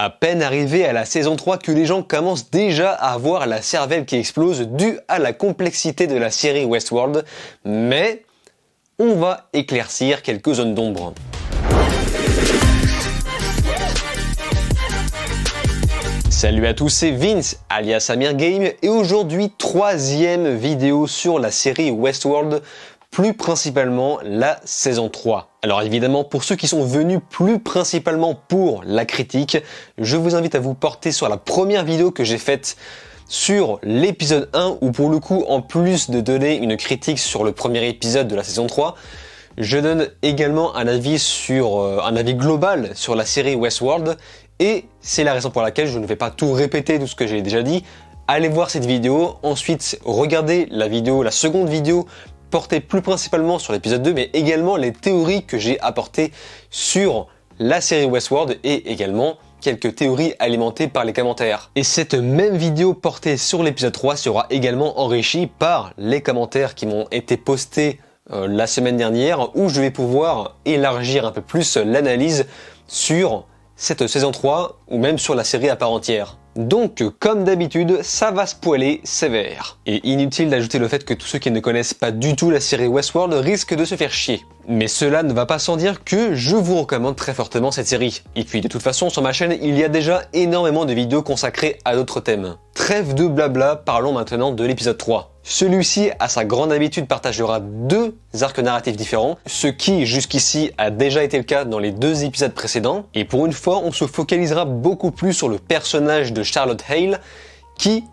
À peine arrivé à la saison 3 que les gens commencent déjà à avoir la cervelle qui explose due à la complexité de la série Westworld, mais on va éclaircir quelques zones d'ombre. Salut à tous, c'est Vince, alias Amir Game, et aujourd'hui, troisième vidéo sur la série Westworld, plus principalement la saison 3. Alors évidemment, pour ceux qui sont venus plus principalement pour la critique, je vous invite à vous porter sur la première vidéo que j'ai faite sur l'épisode 1, où pour le coup, en plus de donner une critique sur le premier épisode de la saison 3, je donne également un avis global sur la série Westworld, et c'est la raison pour laquelle je ne vais pas tout répéter tout ce que j'ai déjà dit. Allez voir cette vidéo, ensuite regardez la seconde vidéo portée plus principalement sur l'épisode 2, mais également les théories que j'ai apportées sur la série Westworld et également quelques théories alimentées par les commentaires. Et cette même vidéo portée sur l'épisode 3 sera également enrichie par les commentaires qui m'ont été postés la semaine dernière, où je vais pouvoir élargir un peu plus l'analyse sur cette saison 3 ou même sur la série à part entière. Donc, comme d'habitude, ça va spoiler sévère. Et inutile d'ajouter le fait que tous ceux qui ne connaissent pas du tout la série Westworld risquent de se faire chier. Mais cela ne va pas sans dire que je vous recommande très fortement cette série. Et puis de toute façon, sur ma chaîne, il y a déjà énormément de vidéos consacrées à d'autres thèmes. Trêve de blabla, parlons maintenant de l'épisode 3. Celui-ci, à sa grande habitude, partagera deux arcs narratifs différents, ce qui, jusqu'ici, a déjà été le cas dans les deux épisodes précédents. Et pour une fois, on se focalisera beaucoup plus sur le personnage de Charlotte Hale, qui,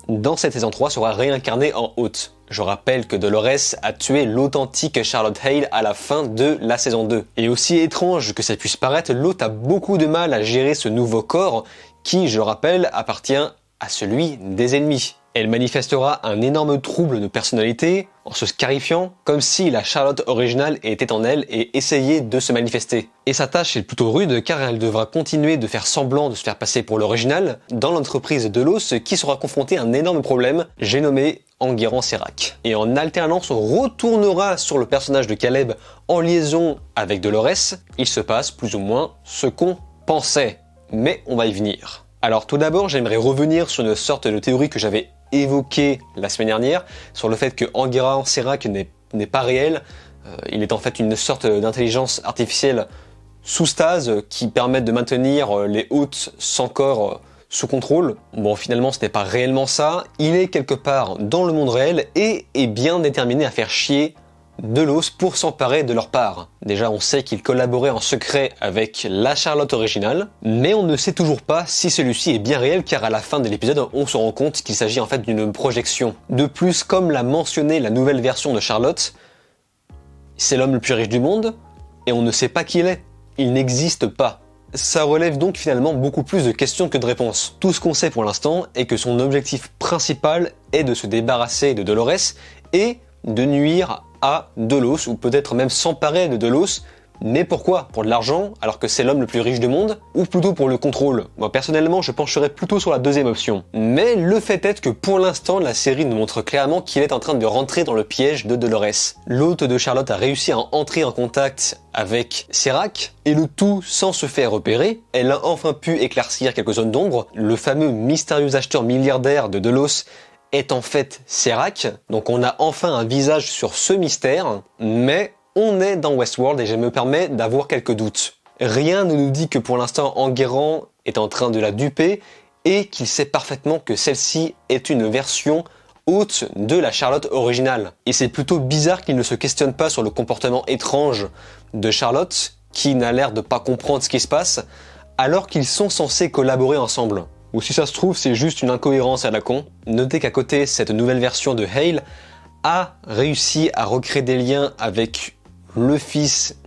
dans cette saison 3, sera réincarné en Hôte. Je rappelle que Dolores a tué l'authentique Charlotte Hale à la fin de la saison 2. Et aussi étrange que ça puisse paraître, l'Hôte a beaucoup de mal à gérer ce nouveau corps, qui, je le rappelle, appartient à celui des ennemis. Elle manifestera un énorme trouble de personnalité en se scarifiant, comme si la Charlotte originale était en elle et essayait de se manifester. Et sa tâche est plutôt rude car elle devra continuer de faire semblant de se faire passer pour l'original dans l'entreprise Delos, qui sera confrontée à un énorme problème, j'ai nommé Enguerrand Serac. Et en alternance, on retournera sur le personnage de Caleb en liaison avec Dolores. Il se passe plus ou moins ce qu'on pensait, mais on va y venir. Alors tout d'abord, j'aimerais revenir sur une sorte de théorie que j'avais évoqué la semaine dernière, sur le fait que Enguerrand Serac n'est pas réel. Il est en fait une sorte d'intelligence artificielle sous stase qui permet de maintenir les hôtes sans corps sous contrôle. Bon, finalement, ce n'est pas réellement ça. Il est quelque part dans le monde réel et est bien déterminé à faire chier Delos pour s'emparer de leur part. Déjà, on sait qu'il collaborait en secret avec la Charlotte originale, mais on ne sait toujours pas si celui-ci est bien réel, car à la fin de l'épisode, on se rend compte qu'il s'agit en fait d'une projection. De plus, comme l'a mentionné la nouvelle version de Charlotte, c'est l'homme le plus riche du monde, et on ne sait pas qui il est. Il n'existe pas. Ça relève donc finalement beaucoup plus de questions que de réponses. Tout ce qu'on sait pour l'instant est que son objectif principal est de se débarrasser de Dolores et de nuire à Delos, ou peut-être même s'emparer de Delos. Mais pourquoi? Pour de l'argent, alors que c'est l'homme le plus riche du monde? Ou plutôt pour le contrôle? Moi personnellement, je pencherais plutôt sur la deuxième option. Mais le fait est que pour l'instant, la série nous montre clairement qu'il est en train de rentrer dans le piège de Dolores. L'hôte de Charlotte a réussi à entrer en contact avec Serac, et le tout sans se faire repérer. Elle a enfin pu éclaircir quelques zones d'ombre. Le fameux mystérieux acheteur milliardaire de Delos est en fait Serac, donc on a enfin un visage sur ce mystère, mais on est dans Westworld et je me permets d'avoir quelques doutes. Rien ne nous dit que pour l'instant Enguerrand est en train de la duper et qu'il sait parfaitement que celle-ci est une version haute de la Charlotte originale. Et c'est plutôt bizarre qu'il ne se questionne pas sur le comportement étrange de Charlotte, qui n'a l'air de pas comprendre ce qui se passe, alors qu'ils sont censés collaborer ensemble. Ou si ça se trouve, c'est juste une incohérence à la con. Notez qu'à côté, cette nouvelle version de Hale a réussi à recréer des liens avec le fils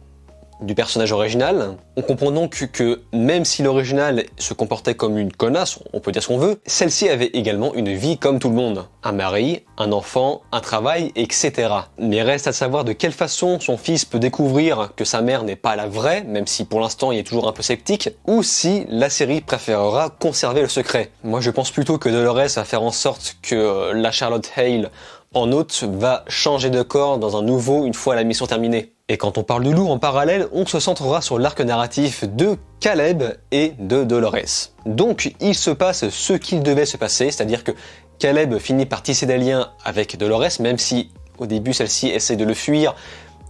du personnage original. On comprend donc que même si l'original se comportait comme une connasse, on peut dire ce qu'on veut, celle-ci avait également une vie comme tout le monde. Un mari, un enfant, un travail, etc. Mais reste à savoir de quelle façon son fils peut découvrir que sa mère n'est pas la vraie, même si pour l'instant il est toujours un peu sceptique, ou si la série préférera conserver le secret. Moi je pense plutôt que Dolores va faire en sorte que la Charlotte Hale en Hôte va changer de corps dans un nouveau une fois la mission terminée. Et quand on parle de loup en parallèle, on se centrera sur l'arc narratif de Caleb et de Dolores. Donc il se passe ce qu'il devait se passer, c'est-à-dire que Caleb finit par tisser des liens avec Dolores, même si au début celle-ci essaie de le fuir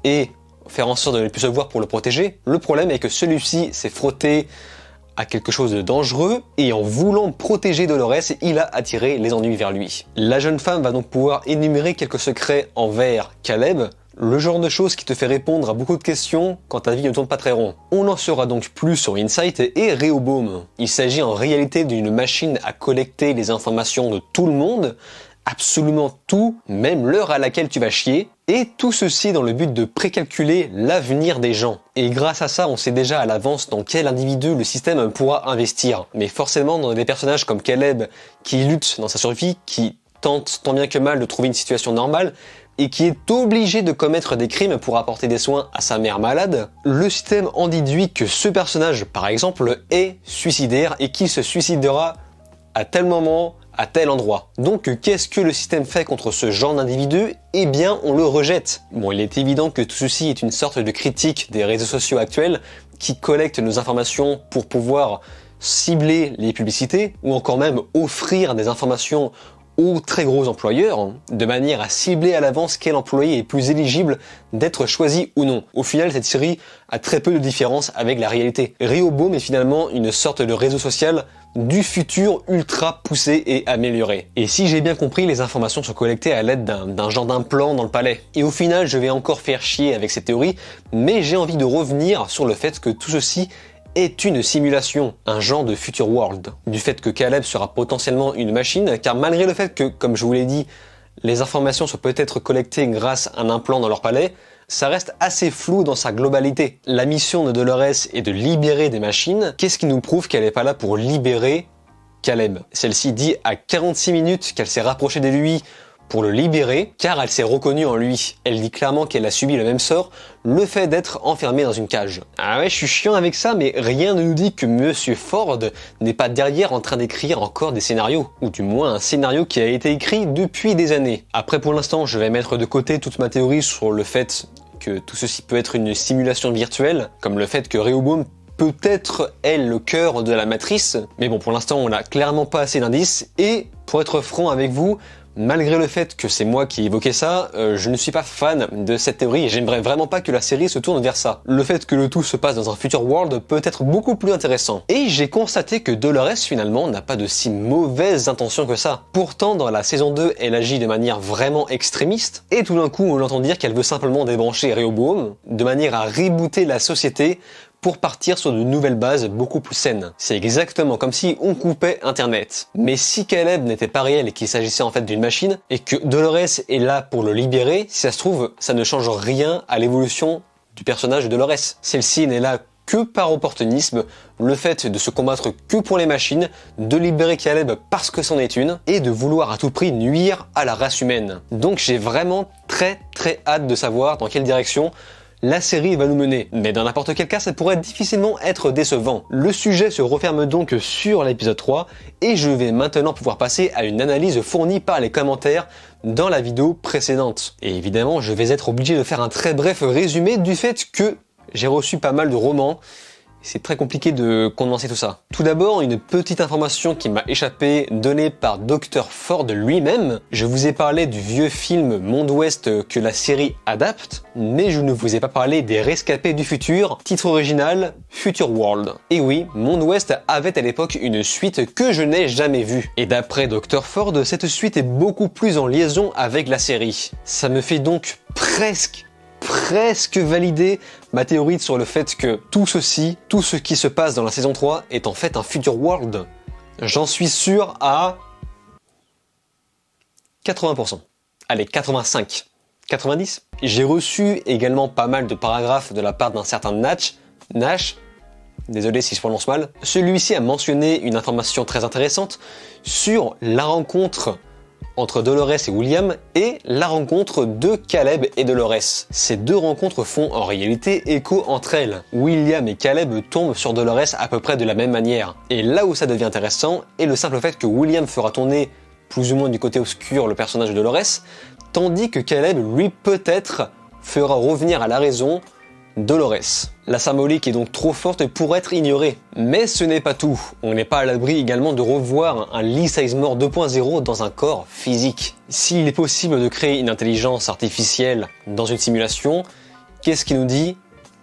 et faire en sorte de ne plus se voir pour le protéger. Le problème est que celui-ci s'est frotté à quelque chose de dangereux et en voulant protéger Dolores, il a attiré les ennuis vers lui. La jeune femme va donc pouvoir énumérer quelques secrets envers Caleb, le genre de choses qui te fait répondre à beaucoup de questions quand ta vie ne tourne pas très rond. On en saura donc plus sur Insight et Rehoboam. Il s'agit en réalité d'une machine à collecter les informations de tout le monde, absolument tout, même l'heure à laquelle tu vas chier, et tout ceci dans le but de précalculer l'avenir des gens. Et grâce à ça, on sait déjà à l'avance dans quel individu le système pourra investir. Mais forcément, dans des personnages comme Caleb, qui lutte dans sa survie, qui tente tant bien que mal de trouver une situation normale, et qui est obligé de commettre des crimes pour apporter des soins à sa mère malade, le système en déduit que ce personnage, par exemple, est suicidaire et qu'il se suicidera à tel moment, à tel endroit. Donc qu'est-ce que le système fait contre ce genre d'individu? Eh bien on le rejette. Bon, il est évident que tout ceci est une sorte de critique des réseaux sociaux actuels qui collectent nos informations pour pouvoir cibler les publicités ou encore même offrir des informations aux très gros employeurs, de manière à cibler à l'avance quel employé est plus éligible d'être choisi ou non. Au final, cette série a très peu de différence avec la réalité. Rehoboam est finalement une sorte de réseau social du futur ultra poussé et amélioré. Et si j'ai bien compris, les informations sont collectées à l'aide d'un genre d'implant dans le palais. Et au final, je vais encore faire chier avec cette théorie, mais j'ai envie de revenir sur le fait que tout ceci est une simulation, un genre de future world. Du fait que Caleb sera potentiellement une machine, car malgré le fait que, comme je vous l'ai dit, les informations soient peut-être collectées grâce à un implant dans leur palais, ça reste assez flou dans sa globalité. La mission de Dolores est de libérer des machines. Qu'est-ce qui nous prouve qu'elle n'est pas là pour libérer Caleb? Celle-ci dit à 46 minutes qu'elle s'est rapprochée de lui pour le libérer, car elle s'est reconnue en lui. Elle dit clairement qu'elle a subi le même sort, le fait d'être enfermée dans une cage. Ah ouais, je suis chiant avec ça, mais rien ne nous dit que Monsieur Ford n'est pas derrière en train d'écrire encore des scénarios, ou du moins un scénario qui a été écrit depuis des années. Après, pour l'instant, je vais mettre de côté toute ma théorie sur le fait que tout ceci peut être une simulation virtuelle, comme le fait que Rehoboam peut-être est le cœur de la matrice, mais bon, pour l'instant, on n'a clairement pas assez d'indices, et pour être franc avec vous, malgré le fait que c'est moi qui ai évoqué ça, je ne suis pas fan de cette théorie et j'aimerais vraiment pas que la série se tourne vers ça. Le fait que le tout se passe dans un future world peut être beaucoup plus intéressant. Et j'ai constaté que Dolores finalement n'a pas de si mauvaises intentions que ça. Pourtant dans la saison 2, elle agit de manière vraiment extrémiste et tout d'un coup on l'entend dire qu'elle veut simplement débrancher Rehoboam de manière à rebooter la société pour partir sur de nouvelles bases beaucoup plus saines. C'est exactement comme si on coupait Internet. Mais si Caleb n'était pas réel et qu'il s'agissait en fait d'une machine, et que Dolores est là pour le libérer, si ça se trouve, ça ne change rien à l'évolution du personnage de Dolores. Celle-ci n'est là que par opportunisme, le fait de se combattre que pour les machines, de libérer Caleb parce que c'en est une, et de vouloir à tout prix nuire à la race humaine. Donc j'ai vraiment très hâte de savoir dans quelle direction la série va nous mener, mais dans n'importe quel cas, ça pourrait difficilement être décevant. Le sujet se referme donc sur l'épisode 3, et je vais maintenant pouvoir passer à une analyse fournie par les commentaires dans la vidéo précédente. Et évidemment, je vais être obligé de faire un très bref résumé du fait que j'ai reçu pas mal de romans. C'est très compliqué de condenser tout ça. Tout d'abord, une petite information qui m'a échappé, donnée par Dr. Ford lui-même. Je vous ai parlé du vieux film Monde Ouest que la série adapte, mais je ne vous ai pas parlé des Rescapés du futur, titre original Future World. Et oui, Monde Ouest avait à l'époque une suite que je n'ai jamais vue. Et d'après Dr. Ford, cette suite est beaucoup plus en liaison avec la série. Ça me fait donc presque valider ma théorie sur le fait que tout ce qui se passe dans la saison 3 est en fait un future world. J'en suis sûr à 80%. Allez, 85. 90. J'ai reçu également pas mal de paragraphes de la part d'un certain Nash, désolé si je prononce mal. Celui-ci a mentionné une information très intéressante sur la rencontre entre Dolores et William et la rencontre de Caleb et Dolores. Ces deux rencontres font en réalité écho entre elles. William et Caleb tombent sur Dolores à peu près de la même manière. Et là où ça devient intéressant est le simple fait que William fera tourner plus ou moins du côté obscur le personnage de Dolores, tandis que Caleb, lui, peut-être fera revenir à la raison Dolores. La symbolique est donc trop forte pour être ignorée. Mais ce n'est pas tout. On n'est pas à l'abri également de revoir un Lee Sizemore 2.0 dans un corps physique. S'il est possible de créer une intelligence artificielle dans une simulation, qu'est-ce qui nous dit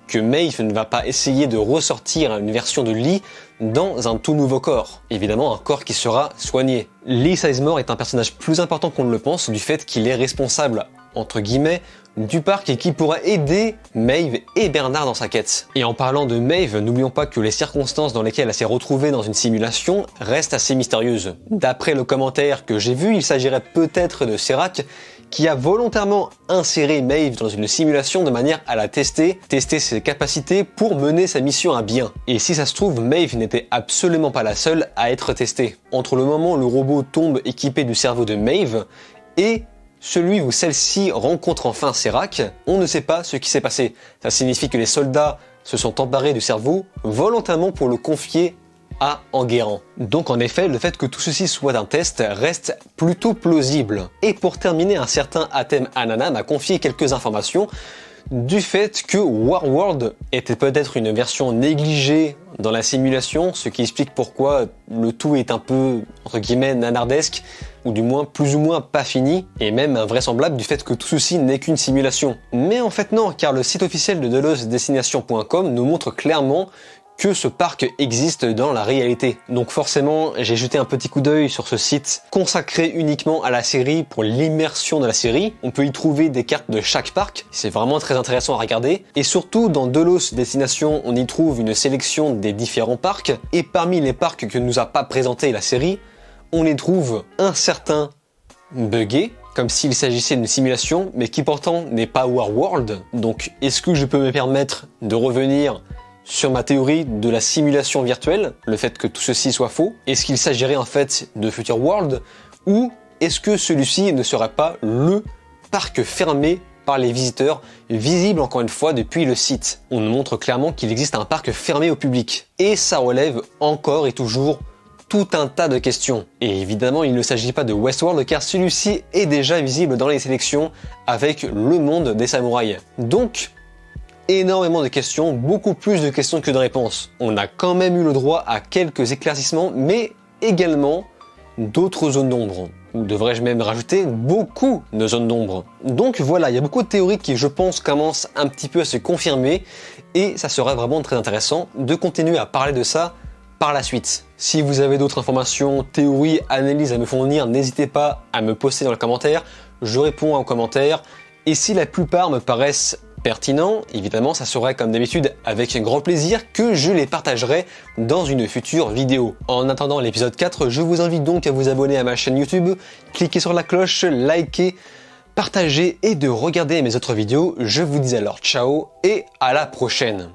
que Maeve ne va pas essayer de ressortir une version de Lee dans un tout nouveau corps? Évidemment, un corps qui sera soigné. Lee Sizemore est un personnage plus important qu'on ne le pense du fait qu'il est responsable, entre guillemets, du parc et qui pourra aider Maeve et Bernard dans sa quête. Et en parlant de Maeve, n'oublions pas que les circonstances dans lesquelles elle s'est retrouvée dans une simulation restent assez mystérieuses. D'après le commentaire que j'ai vu, il s'agirait peut-être de Serac qui a volontairement inséré Maeve dans une simulation de manière à la tester ses capacités pour mener sa mission à bien. Et si ça se trouve, Maeve n'était absolument pas la seule à être testée. Entre le moment où le robot tombe équipé du cerveau de Maeve et celui où celle-ci rencontre enfin Serac, on ne sait pas ce qui s'est passé. Ça signifie que les soldats se sont emparés du cerveau volontairement pour le confier à Enguerrand. Donc en effet, le fait que tout ceci soit un test reste plutôt plausible. Et pour terminer, un certain Atem Anana m'a confié quelques informations du fait que Warworld était peut-être une version négligée dans la simulation, ce qui explique pourquoi le tout est un peu, entre guillemets, nanardesque, ou du moins plus ou moins pas fini, et même invraisemblable du fait que tout ceci n'est qu'une simulation. Mais en fait non, car le site officiel de DelosDestination.com nous montre clairement que ce parc existe dans la réalité. Donc forcément, j'ai jeté un petit coup d'œil sur ce site consacré uniquement à la série pour l'immersion de la série. On peut y trouver des cartes de chaque parc, c'est vraiment très intéressant à regarder. Et surtout, dans Delos Destination, on y trouve une sélection des différents parcs. Et parmi les parcs que nous a pas présenté la série, on y trouve un certain buggé, comme s'il s'agissait d'une simulation, mais qui pourtant n'est pas Warworld. Donc est-ce que je peux me permettre de revenir sur ma théorie de la simulation virtuelle, le fait que tout ceci soit faux? Est-ce qu'il s'agirait en fait de Future World, ou est-ce que celui-ci ne serait pas le parc fermé par les visiteurs, visible encore une fois depuis le site? On nous montre clairement qu'il existe un parc fermé au public. Et ça relève encore et toujours tout un tas de questions. Et évidemment, il ne s'agit pas de Westworld car celui-ci est déjà visible dans les sélections avec le monde des samouraïs. Donc, énormément de questions, beaucoup plus de questions que de réponses. On a quand même eu le droit à quelques éclaircissements, mais également d'autres zones d'ombre. Ou devrais-je même rajouter beaucoup de zones d'ombre. Donc voilà, il y a beaucoup de théories qui, je pense, commencent un petit peu à se confirmer, et ça serait vraiment très intéressant de continuer à parler de ça par la suite. Si vous avez d'autres informations, théories, analyses à me fournir, n'hésitez pas à me poster dans les commentaires, je réponds en commentaire, et si la plupart me paraissent pertinent, évidemment ça serait comme d'habitude avec grand plaisir que je les partagerai dans une future vidéo. En attendant l'épisode 4, je vous invite donc à vous abonner à ma chaîne YouTube, cliquer sur la cloche, liker, partager et de regarder mes autres vidéos. Je vous dis alors ciao et à la prochaine.